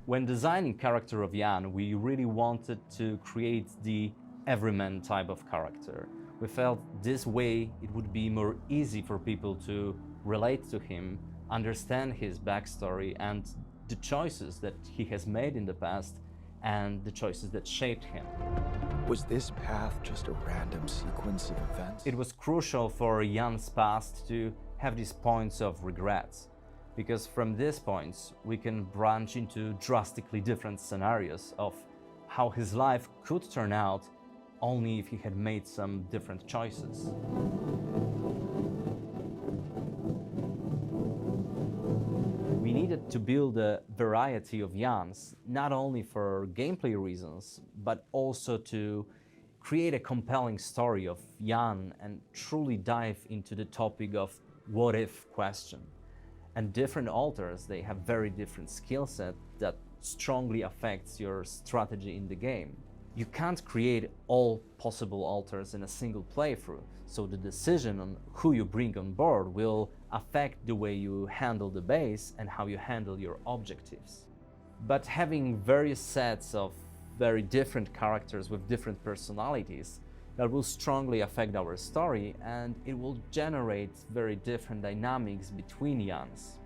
When designing character of Jan, we really wanted to create the everyman type of character. We felt this way it would be more easy for people to relate to him, understand his backstory and the choices that he has made in the past and the choices that shaped him. Was this path just a random sequence of events? It was crucial for Jan's past to have these points of regrets, because from these points we can branch into drastically different scenarios of how his life could turn out only if he had made some different choices. We needed to build a variety of Jans, not only for gameplay reasons, but also to create a compelling story of Jan and truly dive into the topic of what-if question. And different alters, they have very different skill set that strongly affects your strategy in the game. You can't create all possible alters in a single playthrough, so the decision on who you bring on board will affect the way you handle the base and how you handle your objectives. But having various sets of very different characters with different personalities, that will strongly affect our story and it will generate very different dynamics between Jans.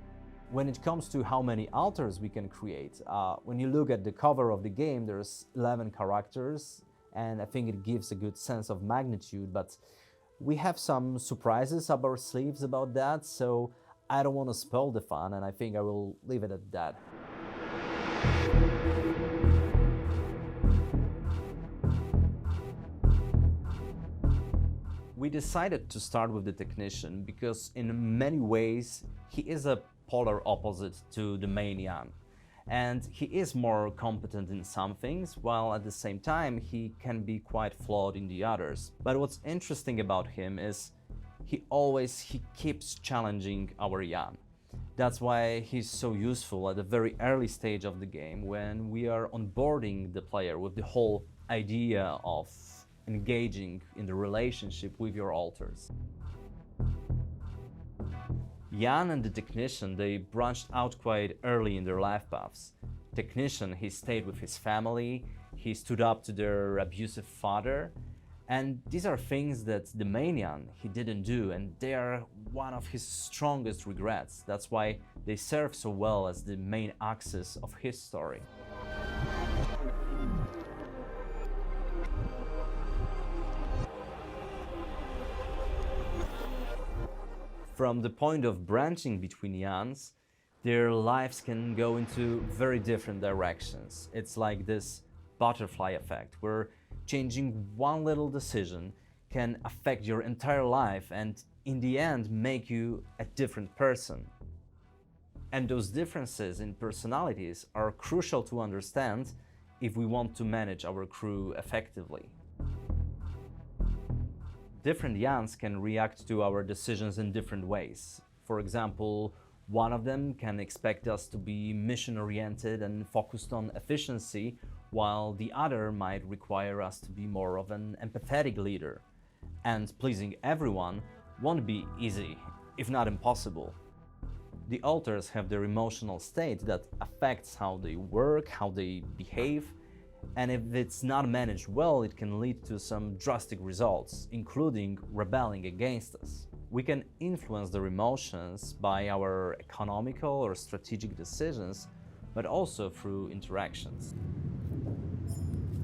When it comes to how many alters we can create, when you look at the cover of the game, there's 11 characters, and I think it gives a good sense of magnitude, but we have some surprises up our sleeves about that, so I don't want to spoil the fun, and I think I will leave it at that. We decided to start with the technician because in many ways he is a polar opposite to the main Jan. And he is more competent in some things, while at the same time he can be quite flawed in the others. But what's interesting about him is he keeps challenging our Jan. That's why he's so useful at the very early stage of the game when we are onboarding the player with the whole idea of engaging in the relationship with your alters. Jan and the technician, they branched out quite early in their life paths. Technician, he stayed with his family, he stood up to their abusive father, and these are things that the main Jan, he didn't do, and they are one of his strongest regrets. That's why they serve so well as the main axis of his story. From the point of branching between Jans, their lives can go into very different directions. It's like this butterfly effect, where changing one little decision can affect your entire life and in the end make you a different person. And those differences in personalities are crucial to understand if we want to manage our crew effectively. Different Jans can react to our decisions in different ways. For example, one of them can expect us to be mission-oriented and focused on efficiency, while the other might require us to be more of an empathetic leader. And pleasing everyone won't be easy, if not impossible. The alters have their emotional state that affects how they work, how they behave, and if it's not managed well, it can lead to some drastic results, including rebelling against us. We can influence their emotions by our economical or strategic decisions, but also through interactions.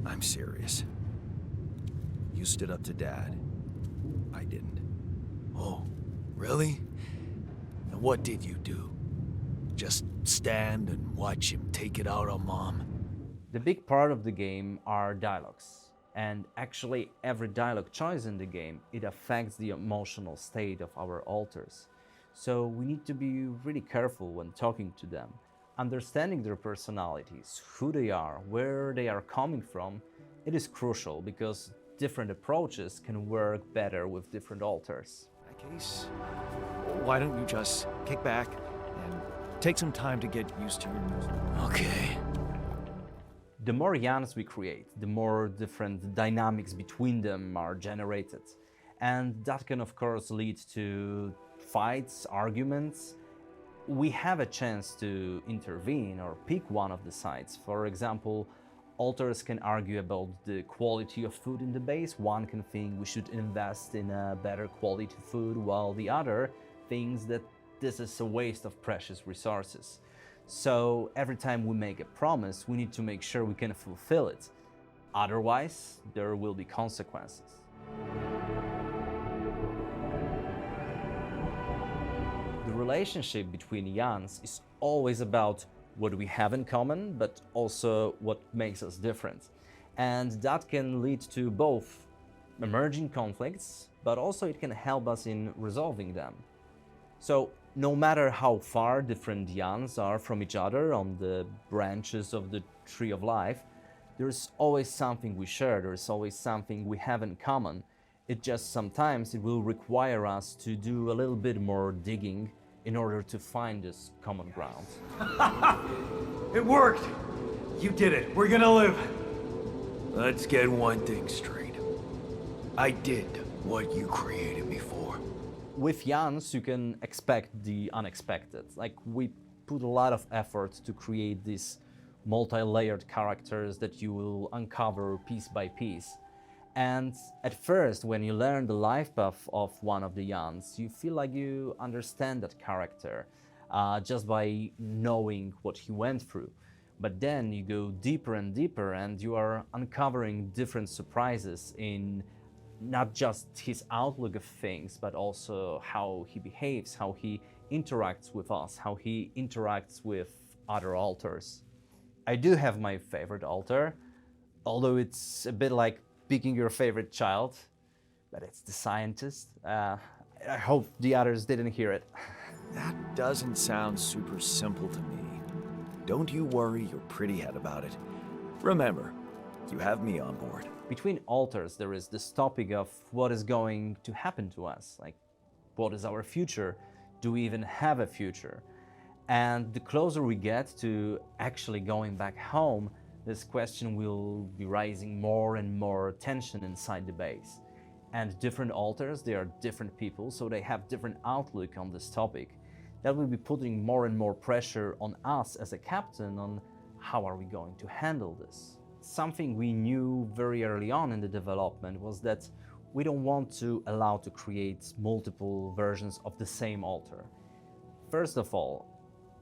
I'm serious. You stood up to Dad. I didn't. Oh, really? And what did you do? Just stand and watch him take it out on Mom? The big part of the game are dialogues, and actually every dialogue choice in the game, it affects the emotional state of our alters. So we need to be really careful when talking to them. Understanding their personalities, who they are, where they are coming from, it is crucial because different approaches can work better with different alters. In that case, why don't you just kick back and take some time to get used to your new... Okay. The more Jans we create, the more different dynamics between them are generated. And that can of course lead to fights, arguments, we have a chance to intervene or pick one of the sides. For example, authors can argue about the quality of food in the base. One can think we should invest in a better quality food, while the other thinks that this is a waste of precious resources. So every time we make a promise, we need to make sure we can fulfill it. Otherwise, there will be consequences. The relationship between Jans is always about what we have in common, but also what makes us different. And that can lead to both emerging conflicts, but also it can help us in resolving them. So no matter how far different Jans are from each other on the branches of the tree of life, there's always something we share, there's always something we have in common. It just sometimes it will require us to do a little bit more digging in order to find this common ground. It worked! You did it. We're gonna live. Let's get one thing straight. I did what you created me for. With Jans, you can expect the unexpected. Like, we put a lot of effort to create these multi-layered characters that you will uncover piece by piece. And at first, when you learn the life path of one of the Jans, you feel like you understand that character just by knowing what he went through. But then you go deeper and deeper, and you are uncovering different surprises in not just his outlook of things, but also how he behaves, how he interacts with us, how he interacts with other alters. I do have my favorite alter, although it's a bit like picking your favorite child, but it's the scientist. I hope the others didn't hear it. That doesn't sound super simple to me. Don't you worry your pretty head about it. Remember, you have me on board. Between alters, there is this topic of what is going to happen to us. Like, what is our future? Do we even have a future? And the closer we get to actually going back home, this question will be raising more and more tension inside the base. And different alters, they are different people, so they have different outlook on this topic. That will be putting more and more pressure on us as a captain on how are we going to handle this. Something we knew very early on in the development was that we don't want to allow to create multiple versions of the same alter. First of all,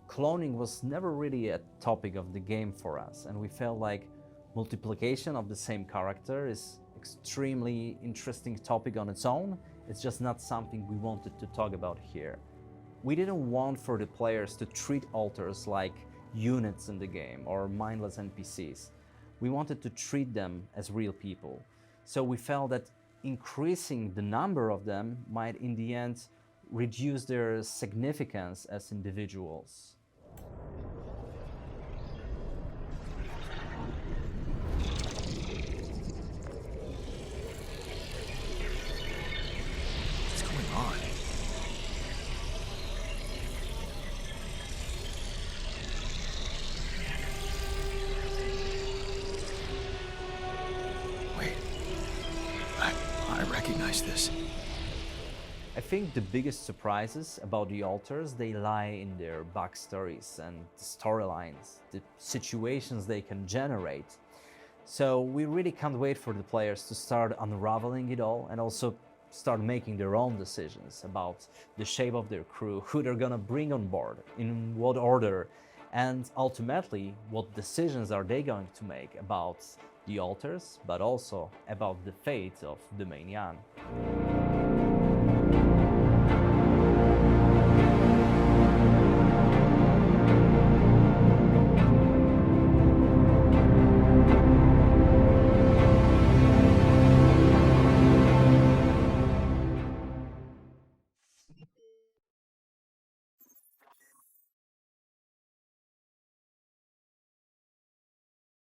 cloning was never really a topic of the game for us, and we felt like multiplication of the same character is extremely interesting topic on its own. It's just not something we wanted to talk about here. We didn't want for the players to treat alters like units in the game or mindless NPCs. We wanted to treat them as real people. So we felt that increasing the number of them might in the end reduce their significance as individuals. What's going on? Wait. I recognize this. I think the biggest surprises about the alters, they lie in their backstories and the storylines, the situations they can generate. So we really can't wait for the players to start unraveling it all and also start making their own decisions about the shape of their crew, who they're gonna bring on board, in what order, and ultimately what decisions are they going to make about the alters, but also about the fate of the main Jan.